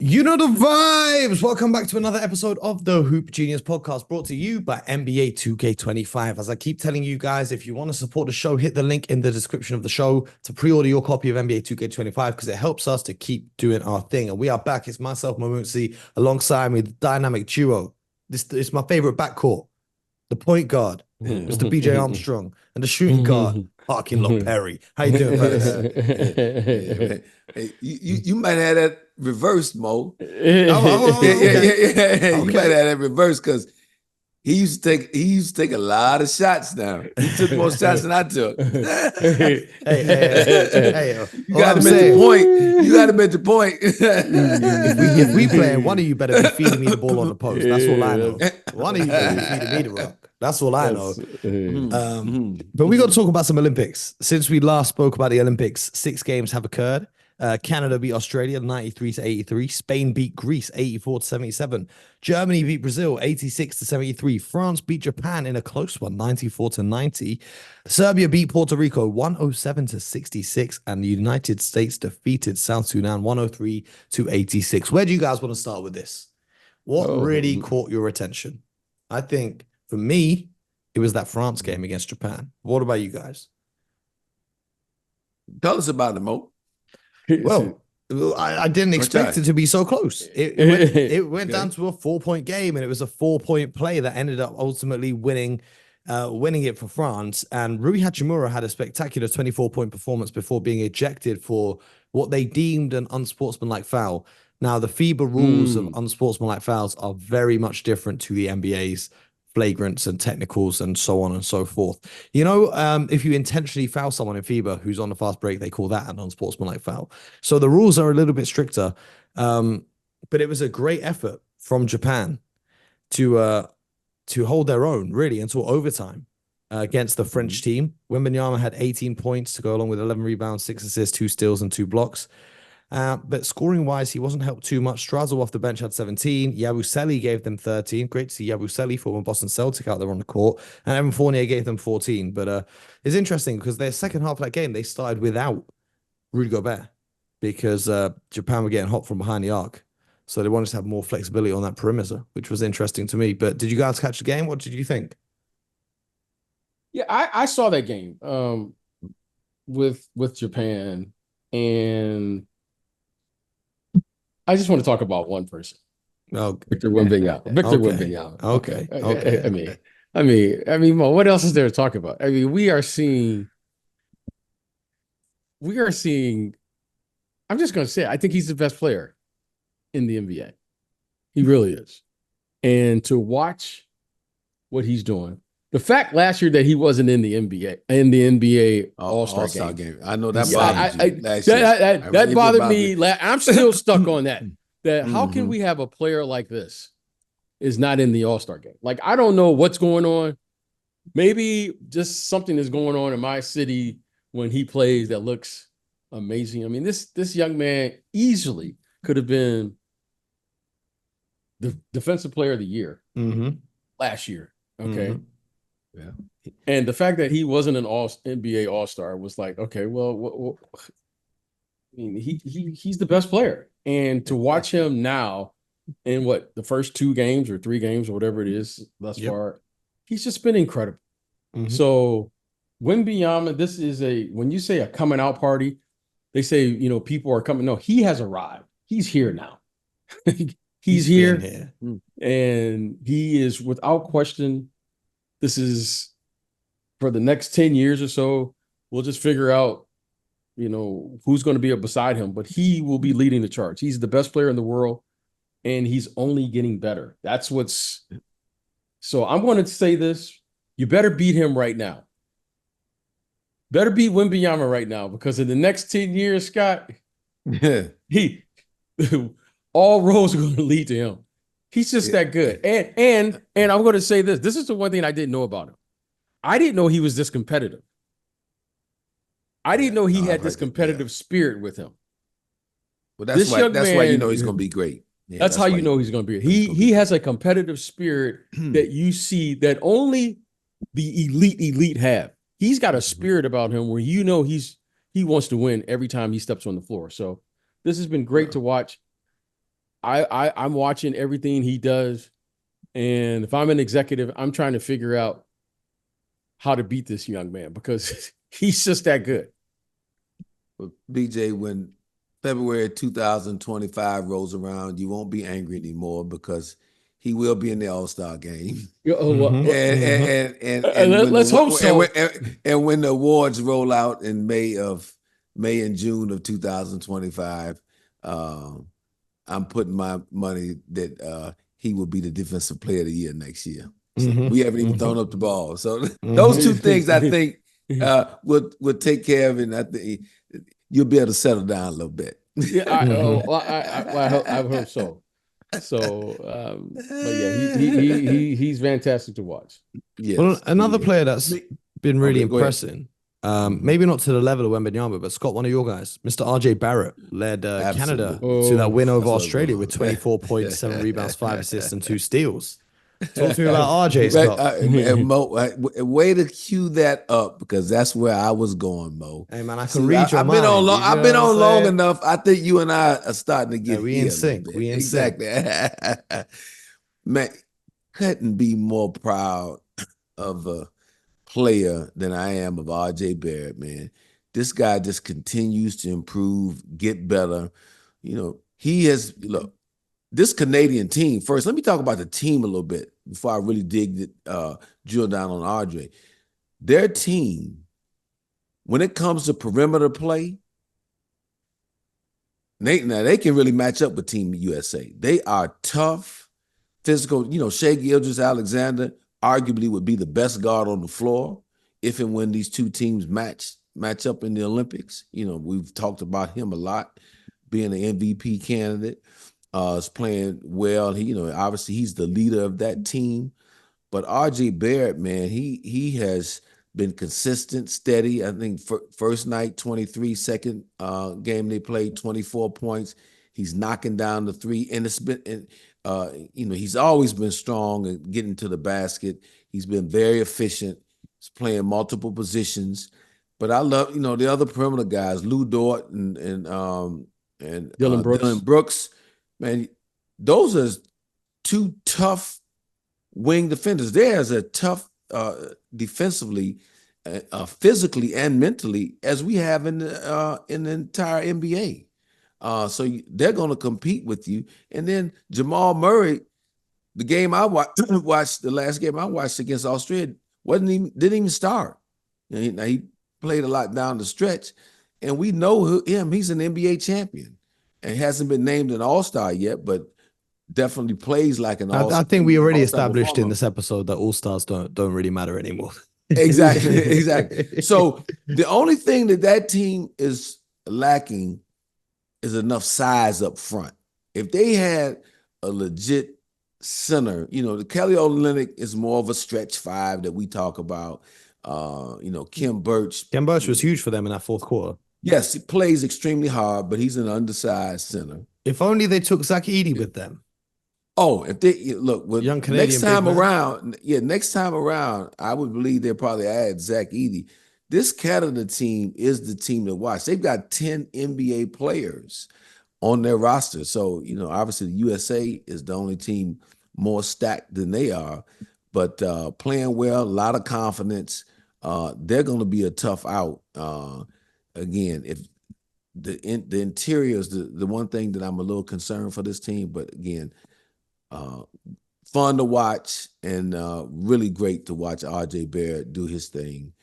You know the vibes. Welcome back to another episode of the Hoop Genius podcast brought to you by NBA 2K25. As I keep telling you guys, if you want to support the show, hit the link in the description of the show to pre-order your copy of NBA 2K25 because it helps us to keep doing our thing. And we are back. It's myself, Mooncey, alongside me, the dynamic duo. This is my favorite backcourt, the point guard, Mr. BJ Armstrong, and the shooting guard, Scott Perry. How you doing, fellas? Hey, you might have that reversed, Mo. Okay. You might have that reversed because he used to take a lot of shots now. He took more shots than I took. Hey, you got to make the point. You got to make the point. If we playing, one of you better be feeding me the ball on the post. That's all I know. One of you better be feeding me the rock. That's all I know. But we got to talk about some Olympics. Since we last spoke about the Olympics, 6 games have occurred. Canada beat Australia 93-83. Spain beat Greece 84-77. Germany beat Brazil 86-73. France beat Japan in a close one 94-90. Serbia beat Puerto Rico 107-66. And the United States defeated South Sudan 103-86. Where do you guys want to start with this? What really caught your attention? I think for me, it was that France game against Japan. What about you guys? Tell us about it, Mo. Well, I didn't expect it to be so close. It went down to a 4-point game, and it was a 4-point play that ended up ultimately winning it for France. And Rui Hachimura had a spectacular 24-point performance before being ejected for what they deemed an unsportsmanlike foul. Now, the FIBA rules of unsportsmanlike fouls are very much different to the NBA's flagrants and technicals and so on and so forth. You know, if you intentionally foul someone in FIBA who's on the fast break, they call that an unsportsmanlike foul. So the rules are a little bit stricter. But it was a great effort from Japan to hold their own really until overtime against the French team. Wembanyama had 18 points to go along with 11 rebounds, 6 assists, 2 steals, and 2 blocks. But scoring-wise, he wasn't helped too much. Strazel off the bench had 17. Yabusele gave them 13. Great to see Yabusele, former Boston Celtic, out there on the court. And Evan Fournier gave them 14. But it's interesting because their second half of that game, they started without Rudy Gobert because Japan were getting hot from behind the arc. So they wanted to have more flexibility on that perimeter, which was interesting to me. But did you guys catch the game? What did you think? Yeah, I saw that game with Japan, and I just want to talk about one person. Victor Wembanyama. Wembanyama. Okay. I mean, Mo, what else is there to talk about? I mean, we are seeing. I'm just going to say, I think he's the best player in the NBA. He really is. And to watch what he's doing, the fact last year that he wasn't in the NBA All-Star game. I know that bothered you last year. That bothered me. I'm still stuck on that. How can we have a player like this is not in the All-Star game? Like, I don't know what's going on. Maybe just something is going on in my city when he plays that looks amazing. I mean, this young man easily could have been the defensive player of the year last year. Okay. Yeah. And the fact that he wasn't an NBA All-Star was like, okay, well, I mean, he's the best player. And to watch him now in the first 2 games or 3 games or whatever it is thus far, he's just been incredible. So Wembanyama, this is when you say a coming out party, they say, people are coming. No, he has arrived. He's here now. He's here. And he is without question. This is for the next 10 years or so. We'll just figure out, who's going to be beside him, but he will be leading the charge. He's the best player in the world, and he's only getting better. So I'm going to say this. You better beat him right now. Better beat Wembanyama right now, because in the next 10 years, Scott, all roads are going to lead to him. He's just that good. And I'm going to say this. This is the one thing I didn't know about him. I didn't know he was this competitive. I didn't know he had this competitive spirit with him. Well, that's why you know he's going to be great. Yeah, that's how you know he's going to be. He has a competitive spirit that you see that only the elite have. He's got a spirit about him where he wants to win every time he steps on the floor. So this has been great to watch. I'm watching everything he does, and if I'm an executive, I'm trying to figure out how to beat this young man because he's just that good. But BJ, when February 2025 rolls around, you won't be angry anymore because he will be in the All-Star game. Let's hope so. And when the awards roll out in May and June of 2025, I'm putting my money that he will be the defensive player of the year next year. So we haven't even thrown up the ball. So those two things I think will take care of it. And I think you'll be able to settle down a little bit. Yeah, I hope so. So, but yeah, he's fantastic to watch. Yes, well, another player that's been really impressive. Maybe not to the level of Wembanyama, but Scott, one of your guys, Mr. RJ Barrett, led Canada to that win over Australia with 24 points, 7 rebounds, 5 assists, and 2 steals. Talk to me about RJ, Scott. Mo, way to cue that up because that's where I was going, Mo. Hey man, I can read your mind. I've been on long enough. I think you and I are starting to get we in sync. We in sync. Man, couldn't be more proud of a player than I am of RJ Barrett, man. This guy just continues to improve, get better. You know, he has this Canadian team, first, let me talk about the team a little bit before I really drill down on RJ. Their team, when it comes to perimeter play, they can really match up with Team USA. They are tough, physical. Shai Gilgeous-Alexander arguably would be the best guard on the floor if and when these two teams match up in the Olympics. We've talked about him a lot, being an MVP candidate. Is playing well. Obviously he's the leader of that team. But RJ Barrett, man, he has been consistent, steady. I think first night 23, second game they played 24 points. He's knocking down the three, and it's been, he's always been strong and getting to the basket. He's been very efficient. He's playing multiple positions. But I love, the other perimeter guys, Lou Dort and Dylan Brooks. Man, those are two tough wing defenders. They're as a tough defensively, physically and mentally as we have in the entire NBA. So they're going to compete with you. And then Jamal Murray, the game I watched, the last game I watched against Australia, didn't even start. He played a lot down the stretch, and we know him. He's an NBA champion. And hasn't been named an All-Star yet, but definitely plays like an All-Star. I think we already established in this episode that All-Stars don't really matter anymore. Exactly. So the only thing that team is lacking is enough size up front. If they had a legit center, the Kelly Olynyk is more of a stretch 5 that we talk about. Kem Birch. Kem Birch was huge for them in that fourth quarter. Yes, he plays extremely hard, but he's an undersized center. If only they took Zach Edey with them. Oh, if they look, young Canadian next time around, I would believe they'll probably add Zach Edey. This Canada team is the team to watch. They've got 10 NBA players on their roster. So, obviously the USA is the only team more stacked than they are, but playing well, a lot of confidence. They're going to be a tough out. Again, if the interior is the one thing that I'm a little concerned for this team, but again, fun to watch and really great to watch RJ Barrett do his thing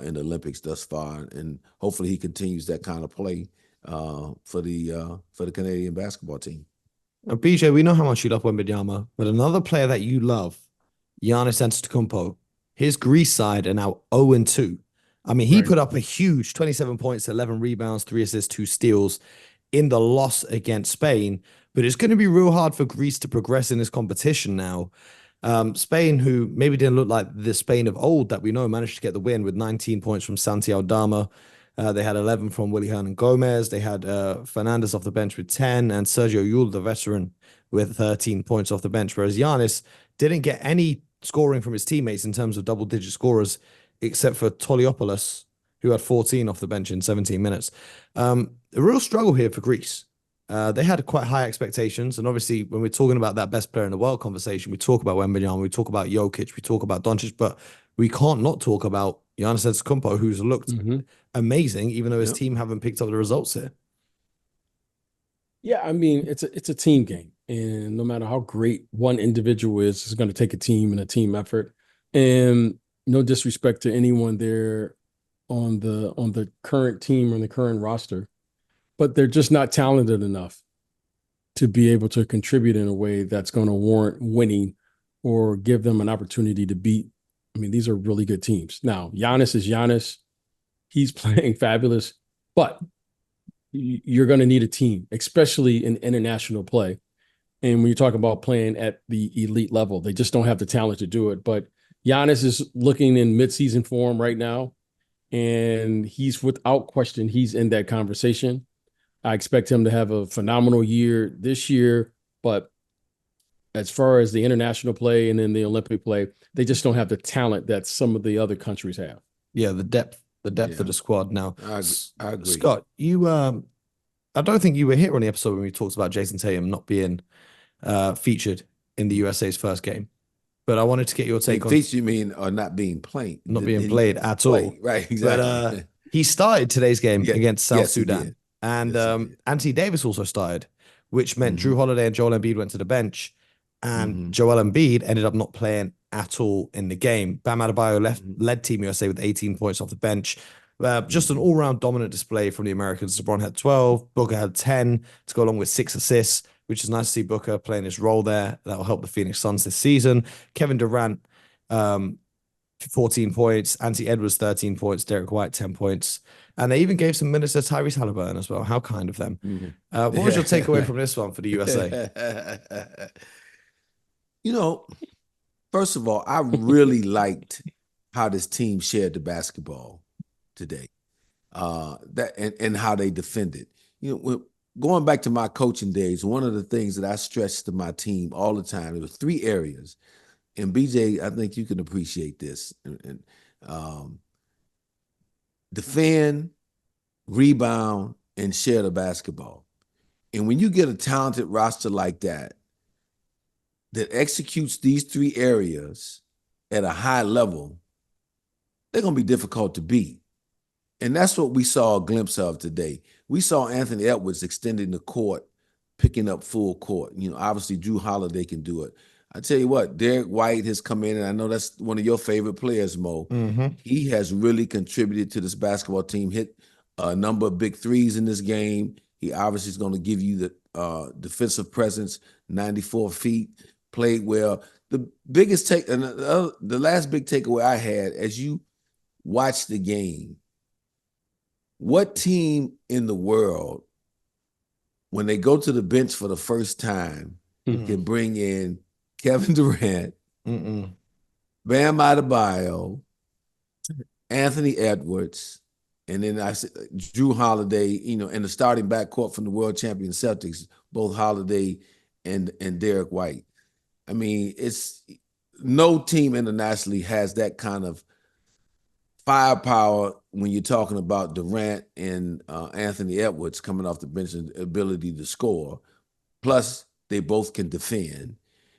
in the Olympics thus far, and hopefully he continues that kind of play for the Canadian basketball team. Now, BJ, we know how much you love Wembanyama, but another player that you love, Giannis Antetokounmpo, his Greece side are now 0-2. I mean, he put up a huge 27 points, 11 rebounds, 3 assists, 2 steals in the loss against Spain. But it's going to be real hard for Greece to progress in this competition now. Spain, who maybe didn't look like the Spain of old that we know, managed to get the win with 19 points from Santi Aldama. They had 11 from Willy Hernan-Gomez. They had Fernandez off the bench with 10, and Sergio Llull, the veteran, with 13 points off the bench. Whereas Giannis didn't get any scoring from his teammates in terms of double-digit scorers, except for Toliopoulos, who had 14 off the bench in 17 minutes. A real struggle here for Greece. They had quite high expectations, and obviously, when we're talking about that best player in the world conversation, we talk about Wembanyama, we talk about Jokic, we talk about Doncic, but we can't not talk about Giannis Antetokounmpo, who's looked amazing, even though his team haven't picked up the results here. Yeah, I mean, it's a team game, and no matter how great one individual is, it's going to take a team and a team effort. And no disrespect to anyone there on the current team or the current roster, but they're just not talented enough to be able to contribute in a way that's going to warrant winning or give them an opportunity to beat. I mean, these are really good teams. Now, Giannis is Giannis. He's playing fabulous, but you're going to need a team, especially in international play. And when you talk about playing at the elite level, they just don't have the talent to do it. But Giannis is looking in midseason form right now, and he's without question, he's in that conversation. I expect him to have a phenomenal year this year, but as far as the international play and then the Olympic play, they just don't have the talent that some of the other countries have. Yeah, the depth of the squad now. I agree. Scott, you I don't think you were here on the episode when we talked about Jason Tatum not being featured in the USA's first game. But I wanted to get your take on featured, you mean, or not being played. Not being played at all. Right, exactly. But he started today's game against South Sudan. And Anthony Davis also started, which meant Drew Holiday and Joel Embiid went to the bench. And Joel Embiid ended up not playing at all in the game. Bam Adebayo led Team USA with 18 points off the bench. Just an all-round dominant display from the Americans. LeBron had 12, Booker had 10 to go along with 6 assists, which is nice to see Booker playing his role there. That will help the Phoenix Suns this season. Kevin Durant, 14 points. Anthony Edwards, 13 points. Derek White, 10 points. And they even gave some minutes to Tyrese Halliburton as well. How kind of them. What was your takeaway from this one for the USA? You know, first of all, I really liked how this team shared the basketball today, and how they defended. You know, going back to my coaching days, one of the things that I stressed to my team all the time, it was 3 areas. And BJ, I think you can appreciate this. Defend, rebound, and share the basketball. And when you get a talented roster like that executes these 3 areas at a high level, they're going to be difficult to beat. And that's what we saw a glimpse of today. We saw Anthony Edwards extending the court, picking up full court. You know, obviously Drew Holiday can do it. I tell you what, Derek White has come in, and I know that's one of your favorite players, Mo. He has really contributed to this basketball team, hit a number of big threes in this game. He obviously is going to give you the defensive presence, 94 feet, played well. The biggest the last big takeaway I had as you watch the game, what team in the world, when they go to the bench for the first time, can bring in Kevin Durant, Bam Adebayo, Anthony Edwards, and then Drew Holiday, you know, in the starting backcourt from the world champion Celtics, both Holiday and Derek White. I mean, it's no team internationally has that kind of firepower when you're talking about Durant and Anthony Edwards coming off the bench and ability to score. Plus, they both can defend.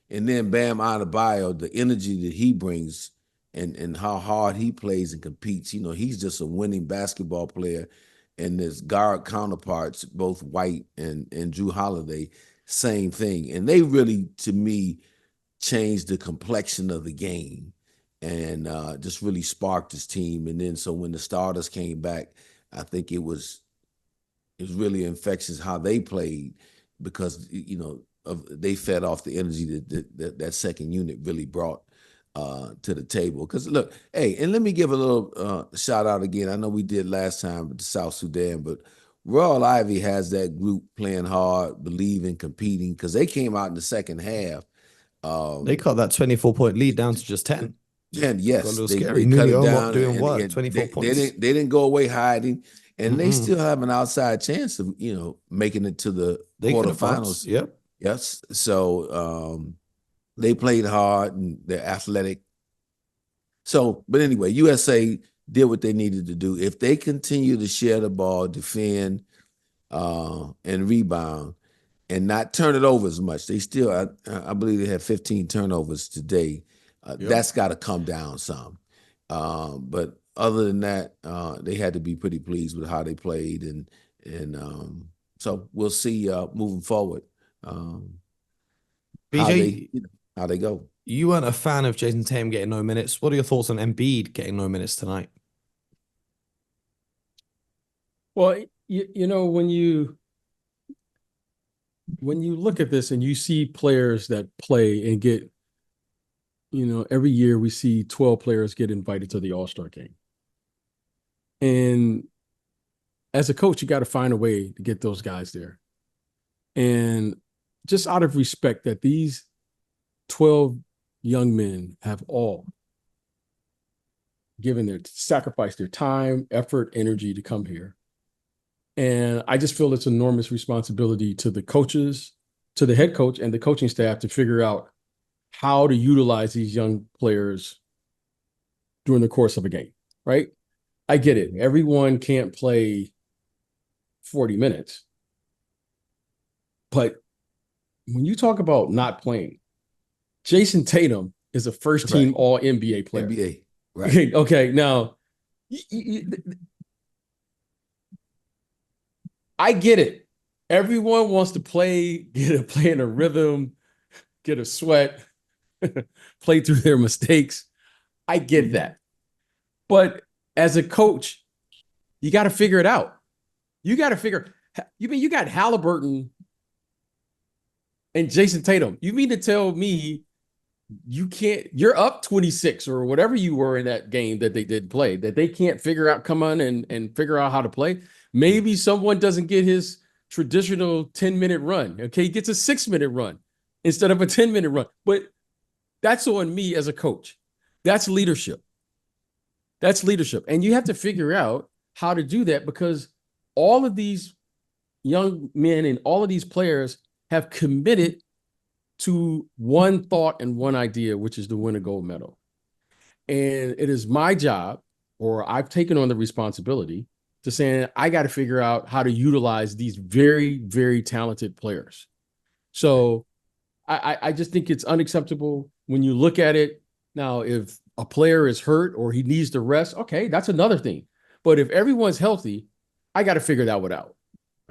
And then Bam Adebayo, the energy that he brings and how hard he plays and competes, you know, he's just a winning basketball player. And his guard counterparts, both White and Drew Holiday, same thing. And they really, to me, changed the complexion of the game and just really sparked his team. And then so when the starters came back, I think it was really infectious how they played because, you know, they fed off the energy that second unit really brought to the table. Because look, hey, and let me give a little shout out again. I know we did last time with the South Sudan, but Royal Ivy has that group playing hard, believing, competing, because they came out in the second half. They cut that 24-point lead down to just 10. 10, yes. They cut it down. Doing what? 24 points. They didn't go away hiding, and they still have an outside chance of, you know, making it to the quarterfinals. Yep. Yes. So they played hard and they're athletic. So, but anyway, USA did what they needed to do. If they continue to share the ball, defend, and rebound and not turn it over as much. They still, I believe they had 15 turnovers today. That's got to come down some. But other than that, they had to be pretty pleased with how they played, and so we'll see moving forward BJ, how they go. You weren't a fan of Jason Tatum getting no minutes. What are your thoughts on Embiid getting no minutes tonight? Well, you know, when you look at this and you see players that play and get, you know, every year we see 12 players get invited to the All-Star game. And as a coach, you got to find a way to get those guys there. And just out of respect that these 12 young men have all sacrificed their time, effort, energy to come here. And I just feel it's enormous responsibility to the coaches, to the head coach and the coaching staff to figure out how to utilize these young players during the course of a game, right? I get it. Everyone can't play 40 minutes. But when you talk about not playing, Jason Tatum is a first-team All-NBA player. NBA, right. Okay, now, I get it. Everyone wants to play in a rhythm, get a sweat, play through their mistakes. I get that. But as a coach, you got to figure it out. You got Halliburton and Jason Tatum. You mean to tell me you're up 26 or whatever you were in that game that they did play, that they can't come on and figure out how to play? Maybe someone doesn't get his traditional 10-minute run. Okay, he gets a 6-minute run instead of a 10-minute run. But that's on me as a coach. That's leadership. That's leadership. And you have to figure out how to do that because all of these young men and all of these players have committed to one thought and one idea, which is to win a gold medal. And it is my job, or I've taken on the responsibility to saying, I got to figure out how to utilize these very, very talented players. So I just think it's unacceptable when you look at it. Now, if a player is hurt or he needs to rest, okay, that's another thing. But if everyone's healthy, I got to figure that one out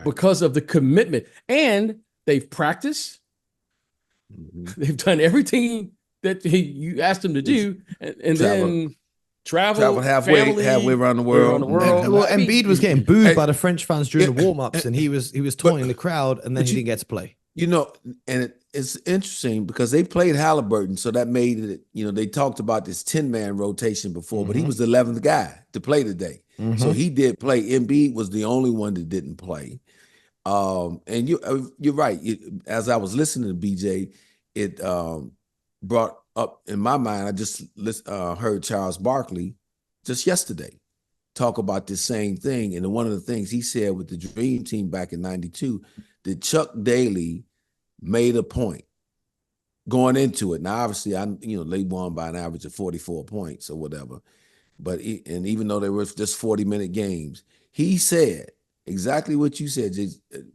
because of the commitment. And they've practiced. Mm-hmm. They've done everything that you asked them to do. And then travel halfway around the world. Well, Embiid was getting booed by the French fans during the warm-ups, and he was taunting the crowd, and then he didn't get to play. You know, and it's interesting because they played Halliburton, so that made it, you know, they talked about this 10-man rotation before, but he was the 11th guy to play today. So he did play. Embiid was the only one that didn't play. And you're right. As I was listening to BJ, it brought up in my mind, I just heard Charles Barkley just yesterday talk about this same thing. And one of the things he said with the Dream Team back in '92, that Chuck Daly made a point going into it. Now, obviously, they won by an average of 44 points or whatever. But and even though they were just 40-minute games, he said exactly what you said,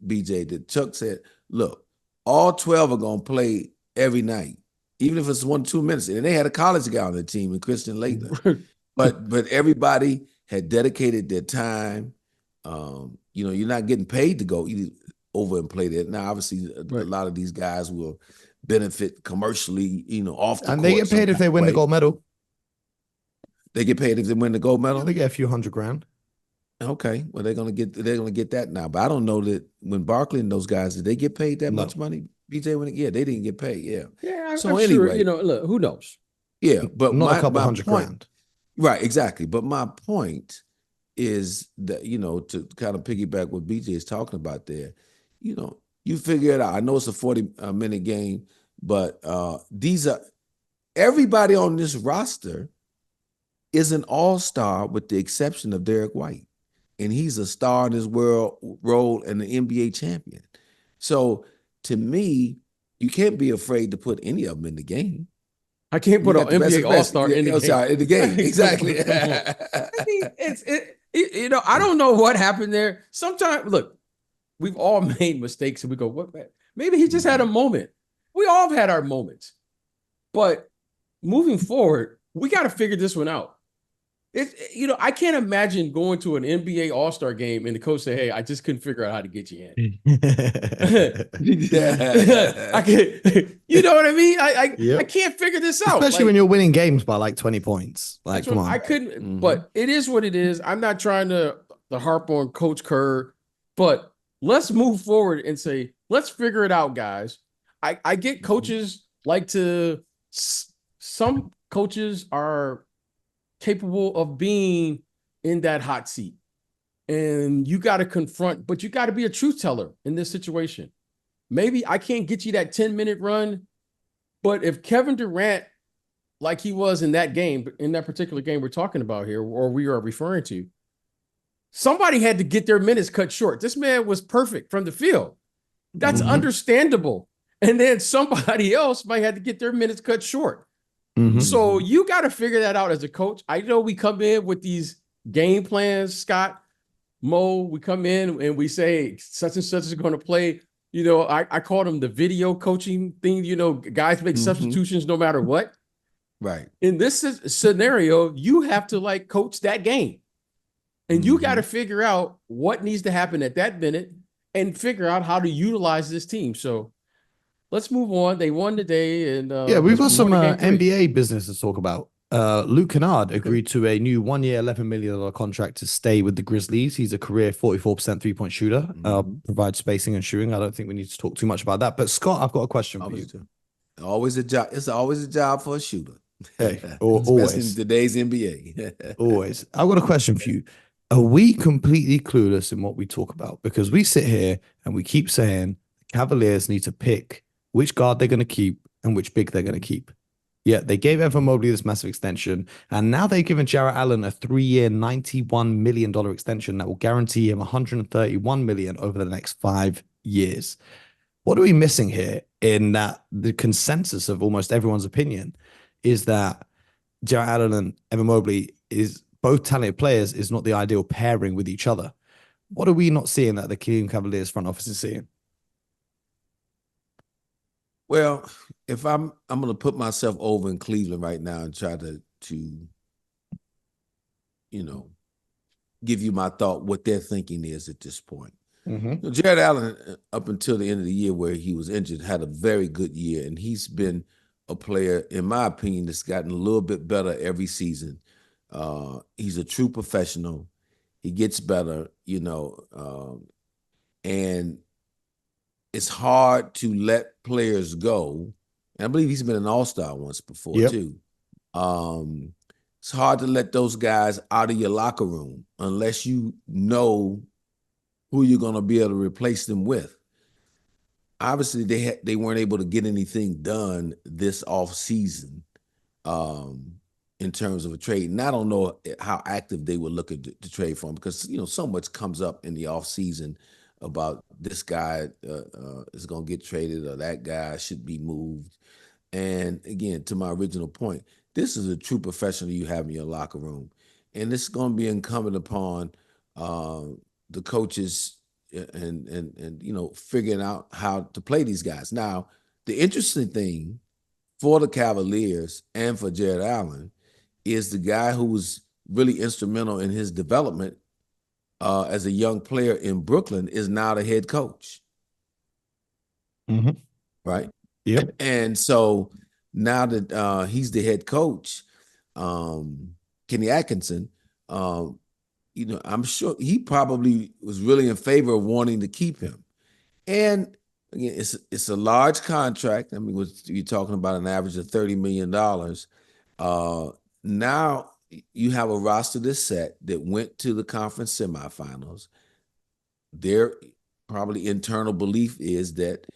BJ, that Chuck said, look, all 12 are going to play every night, even if it's 1-2 minutes. And they had a college guy on the team, and Christian Laettner. but everybody had dedicated their time. You're not getting paid to go over and play that. Now, obviously, a lot of these guys will benefit commercially, off the court. And they get paid if they win the gold medal. They get paid if they win the gold medal? Yeah, they get a few $100,000. Okay, well they're gonna get that now, but I don't know that when Barkley and those guys, did they get paid that much money? BJ, they didn't get paid. Yeah. So I'm anyway, sure, look, who knows? Yeah, but not a couple $100,000. Right, exactly. But my point is that to kind of piggyback what BJ is talking about there, you figure it out. I know it's a 40-minute game, but everybody on this roster is an all-star with the exception of Derek White. And he's a star in his role and an NBA champion. So to me, you can't be afraid to put any of them in the game. I can't put an NBA all-star in the game. Sorry, in the game, exactly. I mean, I don't know what happened there. Sometimes, look, we've all made mistakes, and we go, "What? Maybe he just had a moment." We all have had our moments, but moving forward, we got to figure this one out. I can't imagine going to an NBA All-Star game and the coach say, "Hey, I just couldn't figure out how to get you in." I can't, you know what I mean? I can't figure this out. Especially when you're winning games by like 20 points. Like, come on. I couldn't, but it is what it is. I'm not trying to harp on Coach Kerr, but let's move forward and say, let's figure it out, guys. I get coaches like to, some coaches are capable of being in that hot seat. And you got to confront, but you got to be a truth teller in this situation. Maybe I can't get you that 10-minute run, but if Kevin Durant, like he was in that game, in that particular game we're talking about here, or we are referring to, somebody had to get their minutes cut short. This man was perfect from the field. That's understandable. And then somebody else might have to get their minutes cut short. So you got to figure that out as a coach. I know we come in with these game plans, Scott, Mo, we come in and we say such and such is going to play. I call them the video coaching thing. Guys make substitutions no matter what. Right. In this scenario, you have to like coach that game. And you got to figure out what needs to happen at that minute and figure out how to utilize this team. So let's move on. They won today. And we've got some NBA business to talk about. Luke Kennard agreed to a new 1 year, $11 million contract to stay with the Grizzlies. He's a career 44% three-point shooter, provides spacing and shooting. I don't think we need to talk too much about that. But Scott, I've got a question for you. Always a job. It's always a job for a shooter. Hey, always. In today's NBA. Always. I've got a question for you. Are we completely clueless in what we talk about? Because we sit here and we keep saying the Cavaliers need to pick which guard they're going to keep and which big they're going to keep. Yeah, they gave Evan Mobley this massive extension, and now they've given Jarrett Allen a 3-year, $91 million extension that will guarantee him $131 million over the next 5 years. What are we missing here in that the consensus of almost everyone's opinion is that Jarrett Allen and Evan Mobley is both talented players, is not the ideal pairing with each other? What are we not seeing that the Cleveland Cavaliers front office is seeing? Well, if I'm going to put myself over in Cleveland right now and try to give you my thought, what their thinking is at this point. Jarrett Allen, up until the end of the year where he was injured, had a very good year, and he's been a player, in my opinion, that's gotten a little bit better every season. He's a true professional. He gets better, and it's hard to let players go. And I believe he's been an all-star once before too. It's hard to let those guys out of your locker room unless you know who you're going to be able to replace them with. Obviously, they weren't able to get anything done this off season in terms of a trade. And I don't know how active they were looking to trade for him because so much comes up in the off season about this guy is going to get traded or that guy should be moved. And again, to my original point, this is a true professional you have in your locker room. And it's going to be incumbent upon the coaches and figuring out how to play these guys. Now, the interesting thing for the Cavaliers and for Jarrett Allen is the guy who was really instrumental in his development as a young player in Brooklyn is now the head coach. Right? Yep. And so now that he's the head coach, Kenny Atkinson, I'm sure he probably was really in favor of wanting to keep him. And again, it's a large contract. I mean, you're talking about an average of $30 million. Now you have a roster that's set that went to the conference semifinals. Their probably internal belief is that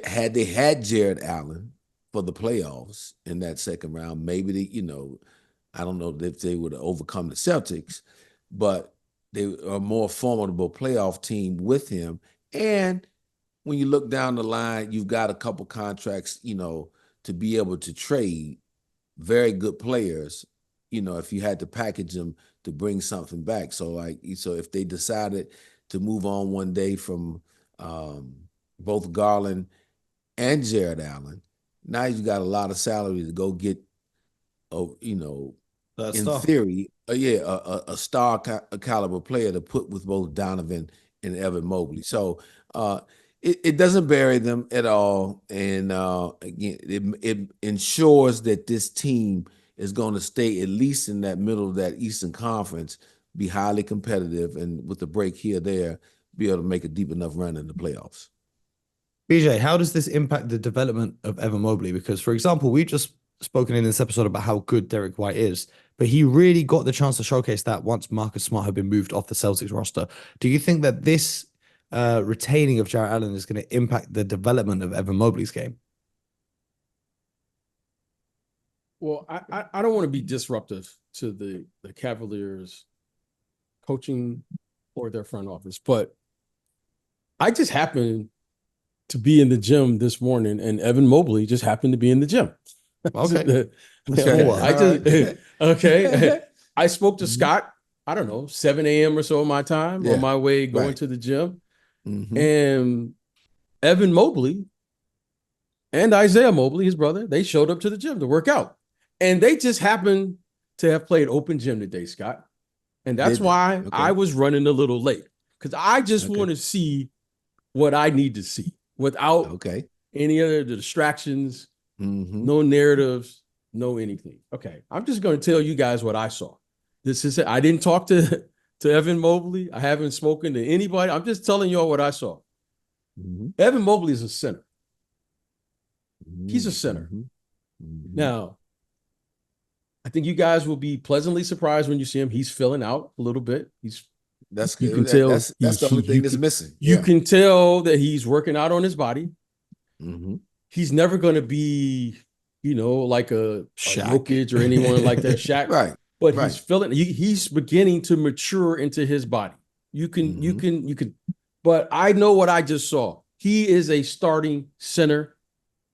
had they had Jarrett Allen for the playoffs in that second round, maybe they, I don't know if they would have overcome the Celtics, but they are a more formidable playoff team with him. And when you look down the line, you've got a couple contracts, to be able to trade very good players, if you had to package them to bring something back. So if they decided to move on one day from both Garland and Jarrett Allen. Now you've got a lot of salary to go get, in theory, a star caliber player to put with both Donovan and Evan Mobley. So it doesn't bury them at all, and again, it ensures that this team is going to stay at least in that middle of that Eastern Conference, be highly competitive, and with the break here or there, be able to make a deep enough run in the playoffs. BJ, how does this impact the development of Evan Mobley? Because, for example, we've just spoken in this episode about how good Derek White is, but he really got the chance to showcase that once Marcus Smart had been moved off the Celtics roster. Do you think that this retaining of Jarrett Allen is going to impact the development of Evan Mobley's game? Well, I don't want to be disruptive to the Cavaliers coaching or their front office, but I just happened to be in the gym this morning, and Evan Mobley just happened to be in the gym. Okay. I spoke to Scott, I don't know, 7 a.m. or so of my time on my way going to the gym. And Evan Mobley and Isaiah Mobley, his brother, they showed up to the gym to work out. And they just happened to have played open gym today, Scott. And that's why I was running a little late, because I just want to see what I need to see without any other distractions, no narratives, no anything. Okay, I'm just going to tell you guys what I saw. This is it. I didn't talk to Evan Mobley. I haven't spoken to anybody. I'm just telling y'all what I saw. Evan Mobley is a center. He's a center. Now, I think you guys will be pleasantly surprised when you see him. He's filling out a little bit. That's you good. can tell that's the only thing that's missing. You can tell that he's working out on his body. He's never going to be, like a Jokic or anyone like that. Shaq, right? But he's filling. He's beginning to mature into his body. You can. But I know what I just saw. He is a starting center,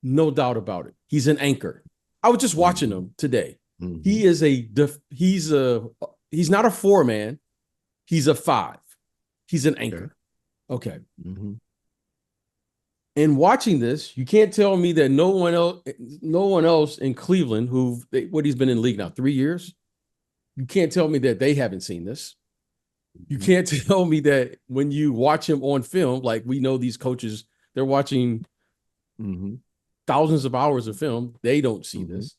no doubt about it. He's an anchor. I was just watching him today. He is he's not a 4-man. He's a 5. He's an anchor. Okay. And watching this, you can't tell me that no one else in Cleveland he's been in the league now 3 years. You can't tell me that they haven't seen this. You can't tell me that when you watch him on film, like we know these coaches, they're watching thousands of hours of film. They don't see this.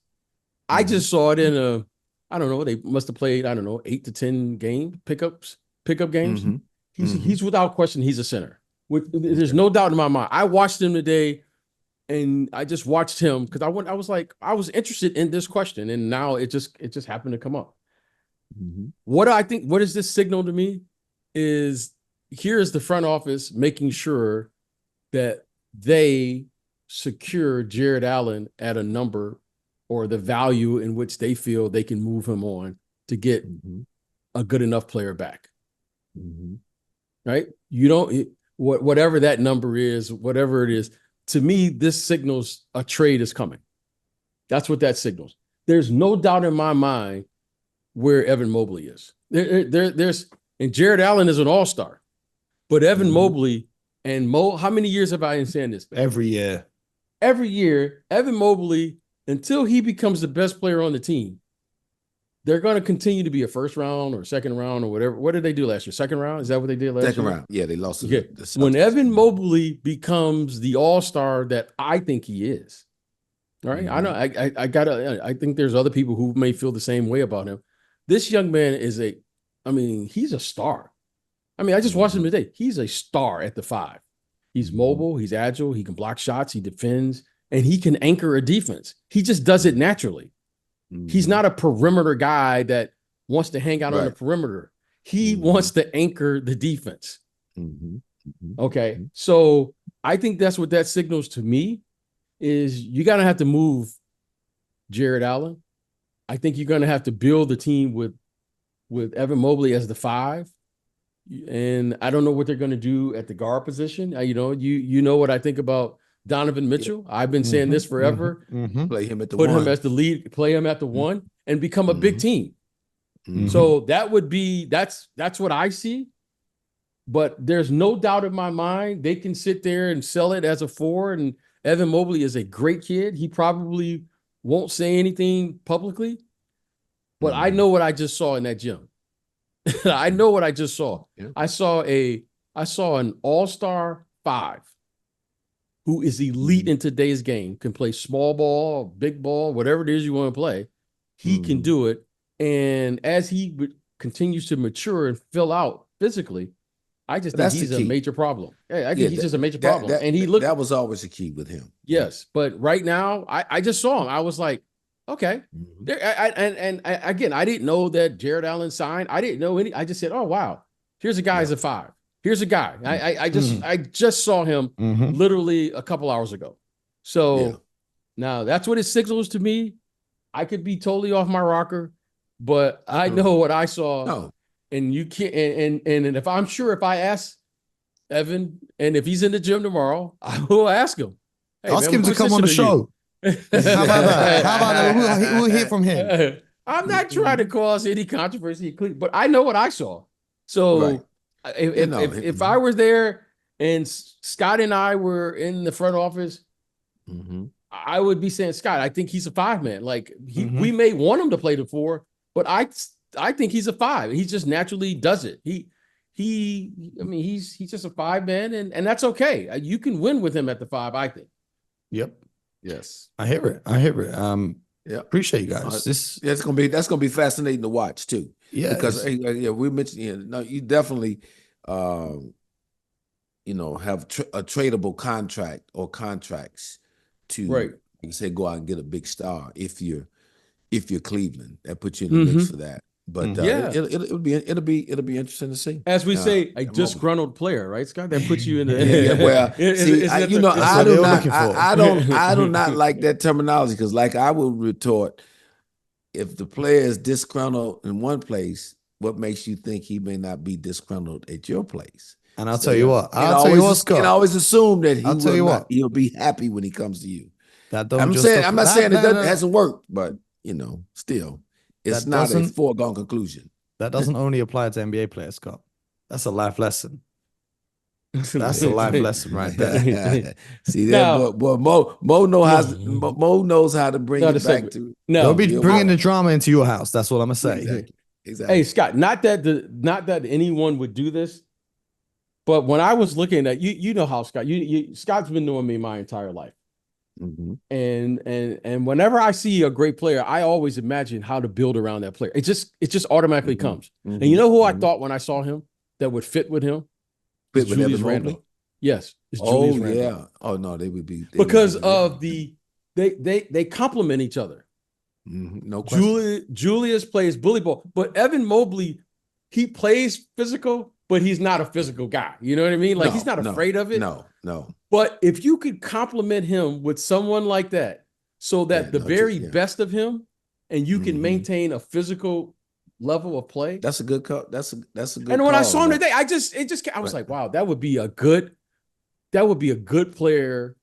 I just saw it in I don't know, they must have played, 8 to 10 pickup games. He's without question, he's a center. There's no doubt in my mind. I watched him today, and I just watched him because I was interested in this question, and now it just happened to come up. What does this signal to me is here is the front office making sure that they secure Jarrett Allen at a number or the value in which they feel they can move him on to get a good enough player back. Right? You don't, whatever that number is, whatever it is, to me, this signals a trade is coming. That's what that signals. There's no doubt in my mind where Evan Mobley is. And Jarrett Allen is an all-star, but Evan Mobley and how many years have I been saying this? Every year, Evan Mobley, until he becomes the best player on the team, they're going to continue to be a first round or second round or whatever. What did they do last year? Second round? Is that what they did last year? Second round. Yeah, they lost. When Evan Mobley becomes the all-star that I think he is, all right? I know I think there's other people who may feel the same way about him. This young man is he's a star. I just watched him today. He's a star at the 5. He's mobile, he's agile, he can block shots, he defends, and he can anchor a defense. He just does it naturally. He's not a perimeter guy that wants to hang out on the perimeter. He wants to anchor the defense. Okay. So I think that's what that signals to me is you got to have to move Jarrett Allen. I think you're going to have to build the team with Evan Mobley as the 5. And I don't know what they're going to do at the guard position. You know what I think about Donovan Mitchell. I've been saying this forever. Play him at the put 1. him as the lead, play him at the 1, and become a big team. So that would be that's what I see. but there's no doubt in my mind they can sit there and sell it as a 4. And Evan Mobley is a great kid. He probably won't say anything publicly, but I know what I just saw in that gym. I know what I just saw. Yeah. I saw an all-star 5 who is elite in today's game, can play small ball, big ball, whatever it is you want to play. He can do it. And as he continues to mature and fill out physically, I just think he's a major problem. I think he's just a major problem. And that was always the key with him. Yes. But right now, I just saw him. I was like, okay. Again, I didn't know that Jarrett Allen signed. I didn't know any. I just said, oh, wow. Here's a guy as a 5. Here's a guy. I just saw him literally a couple hours ago. So now that's what it signals to me. I could be totally off my rocker, but I know what I saw. No. And you can't. And if I'm sure if I ask Evan, and if he's in the gym tomorrow, I will ask him. Hey, ask him to come on the show. How about that? How about that? We'll hear from him. I'm not trying to cause any controversy, but I know what I saw. So if I was there and Scott and I were in the front office, I would be saying, Scott, I think he's a 5 man. Like we may want him to play the 4, but I think he's a 5. He just naturally does it. He's just a 5 man, and that's okay. You can win with him at the 5, I think. Yep. Yes. I hear it. Appreciate you guys. That's gonna be fascinating to watch too. Yeah. Because we mentioned you definitely have a tradable contract or contracts to like you say, go out and get a big star if you're Cleveland. That puts you in the mix for that. But it'll be interesting to see. As we say, a disgruntled player, right, Scott? That puts you in the I do not like that terminology, because like I would retort, if the player is disgruntled in one place, what makes you think he may not be disgruntled at your place? And I'll tell you what, Scott. And always assume that he'll be happy when he comes to you. I'm not saying it hasn't worked, but still. It's not a foregone conclusion. That doesn't only apply to NBA players, Scott. That's a life lesson. That's a life lesson right there. See that, boy, Mo knows how to bring it back to. No, don't be bringing the drama into your house. That's what I'm gonna say. Exactly. Hey, Scott, not that anyone would do this, but when I was looking at you know how Scott, Scott's been knowing me my entire life. And whenever I see a great player, I always imagine how to build around that player. It just automatically comes. And you know who I thought when I saw him that would fit with him? Julius Randle. Yes, it's Julius Randle. Yeah. Oh no, they would be because of they complement each other. No question. Julius plays bully ball, but Evan Mobley, he plays physical, but he's not a physical guy. You know what I mean? Like he's not afraid of it. No. But if you could compliment him with someone like that, so that the very best of him, and you can maintain a physical level of play, that's a good call. That's a good. And when I saw him today, I was like, wow, that would be a good player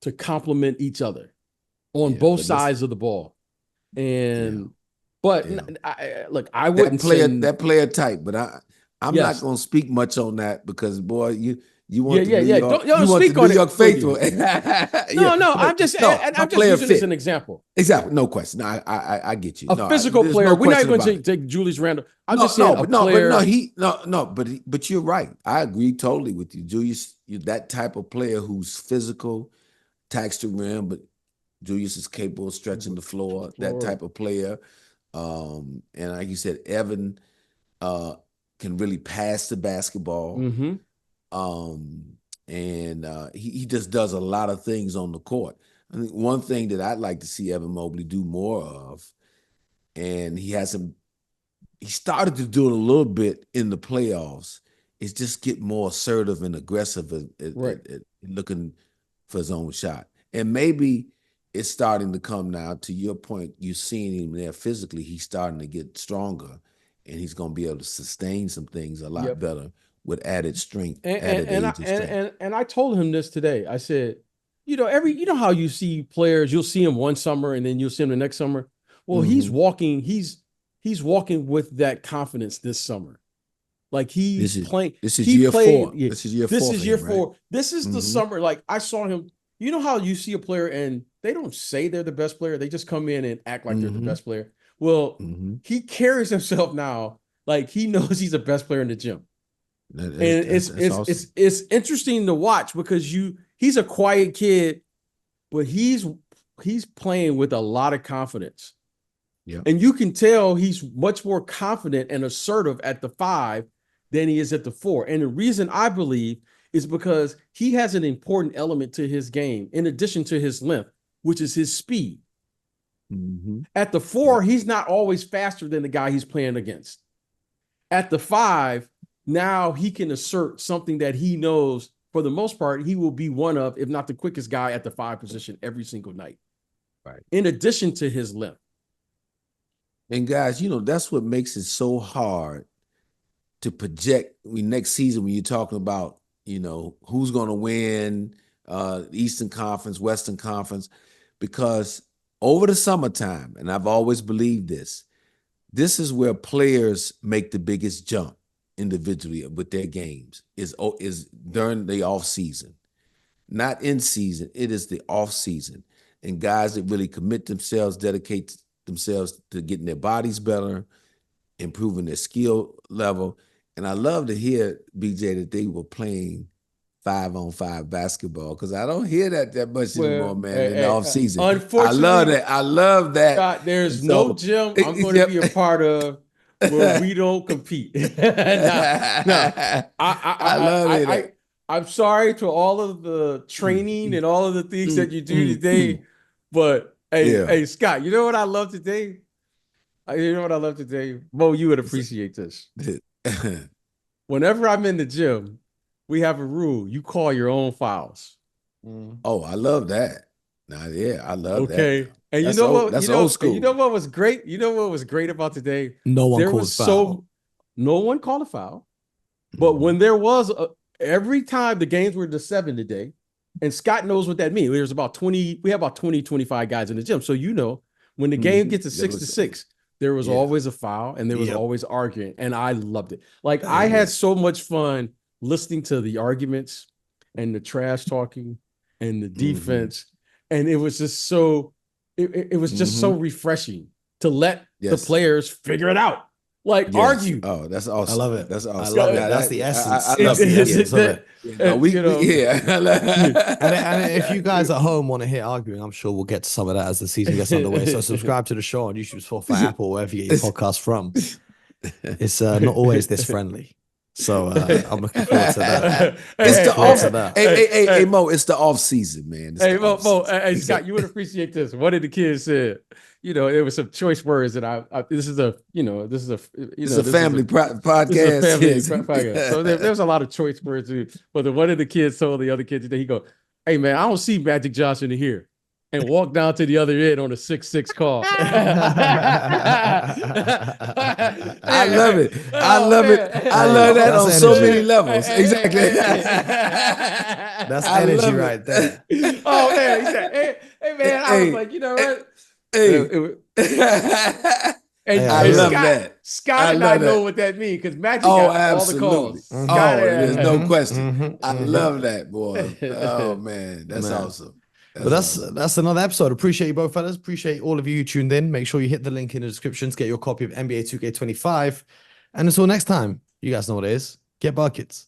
to complement each other on both sides of the ball. And I wouldn't play that player type, but I'm not going to speak much on that, because boy, you want the New York faithful. I'm just using this as an example. Exactly, no question. No, I get you. A physical player. We're not going to take Julius Randle. I'm just saying but you're right. I agree totally with you, Julius. You're that type of player who's physical, tax the rim, but Julius is capable of stretching the floor. That type of player. And like you said, Evan can really pass the basketball. He just does a lot of things on the court. I think one thing that I'd like to see Evan Mobley do more of, and he started to do it a little bit in the playoffs, is just get more assertive and aggressive at looking for his own shot. And maybe it's starting to come now, to your point, you're seeing him there physically, he's starting to get stronger, and he's going to be able to sustain some things a lot better with added strength. And I told him this today. I said, you know how you see players, you'll see him one summer and then you'll see him the next summer. Well, he's walking with that confidence this summer. Like he's playing. This is he year played, 4. Yeah, This is year 4. this is year 4. Right? This is the summer. Like I saw him. You know how you see a player and they don't say they're the best player. They just come in and act like they're the best player. Well, he carries himself now like he knows he's the best player in the gym. That's awesome. It's interesting to watch because he's a quiet kid, but he's playing with a lot of confidence. Yeah. And you can tell he's much more confident and assertive at the 5 than he is at the 4. And the reason I believe is because he has an important element to his game in addition to his length, which is his speed. At the 4, he's not always faster than the guy he's playing against. At the 5, now he can assert something that he knows for the most part, he will be one of, if not the quickest guy at the 5 position every single night. Right. In addition to his length. And guys, that's what makes it so hard to project next season when you're talking about, who's going to win Eastern Conference, Western Conference, because over the summertime, and I've always believed this is where players make the biggest jump individually with their games is during the off season, not in season. It is the off season, and guys that really commit themselves, dedicate themselves to getting their bodies better, improving their skill level. And I love to hear, BJ, that they were playing 5-on-5 basketball because I don't hear that much anymore, man, in the off season. Unfortunately, I love that. God, there's no gym I'm going to be a part of where we don't compete. I love it. I'm sorry to all of the training and all of the things that you do today, but hey, Scott, you know what I love today? Mo, you would appreciate this. Whenever I'm in the gym, we have a rule. You call your own fouls. Oh, I love that. I love that. Okay. And that's you know what? That's old school. You know what was great? You know what was great about today? No one called foul. No one called a foul. But when there was every time the games were to 7 today, and Scott knows what that means. There's about 20, we have about 20, 25 guys in the gym. So when the game gets to 6-6, there was always a foul and there was always arguing. And I loved it. Like I had so much fun listening to the arguments and the trash talking and the defense. And it was just so it was just so refreshing to let the players figure it out. Like argue. Oh, that's awesome. I love it. That's awesome. I love it. That's the essence. I love it. And if you guys at home want to hear arguing, I'm sure we'll get to some of that as the season gets underway. So subscribe to the show on YouTube, Spotify, Apple, wherever you get your podcast from. It's not always this friendly. So I'm looking forward to that. It's the off. Hey, Mo, it's the off season, man. Mo, Scott, you would appreciate this. One of the kids said, there was some choice words that this is a family podcast. This is a family podcast. So there's a lot of choice words. But one of the kids told the other kids today, he go, "Hey man, I don't see Magic Johnson in here." And walk down to the other end on a 6-6 call. I love it. I love that on so many levels. Exactly. That's energy right there. Oh man, he said, "Hey man," I was like, you know what? I love that. Scott and I know what that means because Magic got all the calls. There's no question. I love that, boy. Oh man, that's awesome. But that's another episode. Appreciate you both, fellas. Appreciate all of you who tuned in. Make sure you hit the link in the description to get your copy of NBA 2K25. And until next time, you guys know what it is. Get buckets.